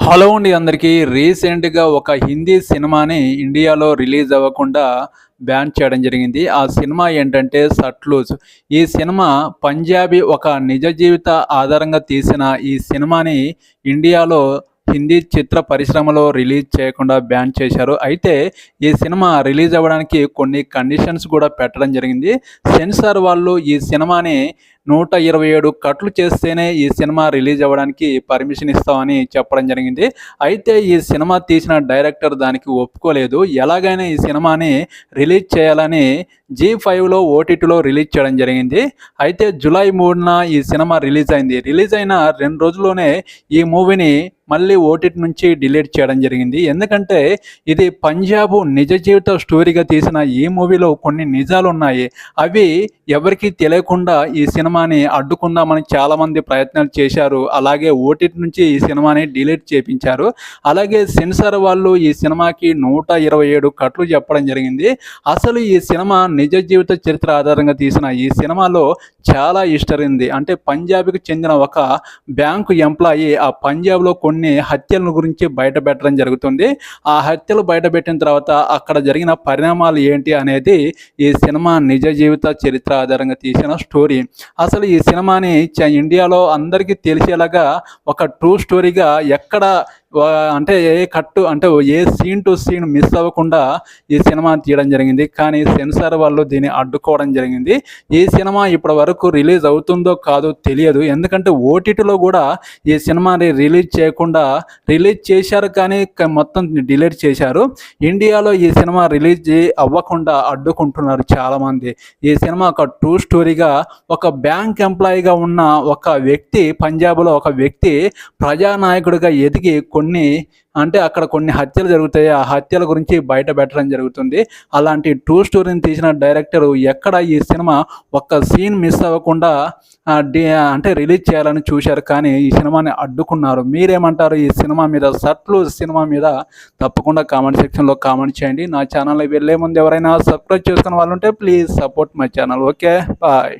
Hello అండి అందరికీ. రీసెంట్‌గా ఒక హిందీ సినిమాని ఇండియాలో రిలీజ్ అవ్వకుండా బ్యాన్ చేయడం జరిగింది. ఆ సినిమా ఏంటంటే 'సట్లూజ్'. ఈ సినిమా పంజాబీ ఒక నిజ జీవిత ఆధారంగా తీసిన ఈ సినిమాని ఇండియాలో హిందీ చిత్ర పరిశ్రమలో రిలీజ్ చేయకుండా బ్యాన్ చేశారు. అయితే ఈ సినిమా రిలీజ్ అవ్వడానికి కొన్ని కండిషన్స్ కూడా పెట్టడం జరిగింది. సెన్సార్ వాళ్ళు ఈ సినిమాని 127 కట్లు చేస్తేనే ఈ సినిమా రిలీజ్ అవ్వడానికి పర్మిషన్ ఇస్తామని చెప్పడం జరిగింది. అయితే ఈ సినిమా తీసిన డైరెక్టర్ దానికి ఒప్పుకోలేదు. ఎలాగైనా ఈ సినిమాని రిలీజ్ చేయాలని జీ5లో ఓటీటీలో రిలీజ్ చేయడం జరిగింది. అయితే జూలై 3న ఈ సినిమా రిలీజ్ అయింది. రిలీజ్ అయిన 2 రోజుల్లోనే ఈ మూవీని మళ్ళీ ఓటీటీ నుంచి డిలీట్ చేయడం జరిగింది. ఎందుకంటే ఇది పంజాబ్ నిజ జీవిత స్టోరీగా తీసిన ఈ మూవీలో కొన్ని నిజాలు ఉన్నాయి. అవి ఎవరికీ తెలియకుండా ఈ సినిమాని అడ్డుకుందామని చాలామంది ప్రయత్నాలు చేశారు. అలాగే ఓటీటీ నుంచి ఈ సినిమాని డిలీట్ చేపించారు. అలాగే సెన్సార్ వాళ్ళు ఈ సినిమాకి 127 కట్లు చెప్పడం జరిగింది. అసలు ఈ సినిమా నిజ జీవిత చరిత్ర ఆధారంగా తీసిన ఈ సినిమాలో చాలా హిస్టరీ ఉంది. అంటే పంజాబ్కి చెందిన ఒక బ్యాంకు ఎంప్లాయీ ఆ పంజాబ్లో కొన్ని హత్యల గురించి బయటపెట్టడం జరుగుతుంది. ఆ హత్యలు బయటపెట్టిన తర్వాత అక్కడ జరిగిన పరిణామాలు ఏంటి అనేది ఈ సినిమా నిజ జీవిత చరిత్ర ఆధారంగా తీసిన స్టోరీ. అసలు ఈ సినిమాని ఇండియాలో అందరికీ తెలిసేలాగా ఒక ట్రూ స్టోరీగా ఎక్కడ అంటే ఏ కట్టు అంటే ఏ సీన్ టు సీన్ మిస్ అవ్వకుండా ఈ సినిమా తీయడం జరిగింది. కానీ సెన్సార్ వాళ్ళు దీన్ని అడ్డుకోవడం జరిగింది. ఈ సినిమా ఇప్పటి వరకు రిలీజ్ అవుతుందో కాదో తెలియదు. ఎందుకంటే ఓటీటీలో కూడా ఈ సినిమాని రిలీజ్ చేయకుండా రిలీజ్ చేశారు, కానీ మొత్తం డిలీట్ చేశారు. ఇండియాలో ఈ సినిమా రిలీజ్ అవ్వకుండా అడ్డుకుంటున్నారు చాలామంది. ఈ సినిమా ఒక ట్రూ స్టోరీగా ఒక బ్యాంక్ ఎంప్లాయీగా ఉన్న ఒక వ్యక్తి, పంజాబ్లో ఒక వ్యక్తి ప్రజానాయకుడిగా ఎదిగి అక్కడ కొన్ని హత్యలు జరుగుతాయి. ఆ హత్యల గురించి బయట పెట్టడం జరుగుతుంది. అలాంటి ట్రూ స్టోరీని తీసిన డైరెక్టర్ ఎక్కడ ఈ సినిమా ఒక్క సీన్ మిస్ అవ్వకుండా రిలీజ్ చేయాలని చూశారు, కానీ ఈ సినిమాని అడ్డుకున్నారు. మీరేమంటారు ఈ సినిమా మీద? సట్లూజ్ సినిమా మీద తప్పకుండా కామెంట్ సెక్షన్లో కామెంట్ చేయండి. నా ఛానల్ వెళ్ళే ముందు ఎవరైనా సబ్స్క్రైబ్ చేసుకున్న వాళ్ళు ఉంటే please support my channel. Okay, bye.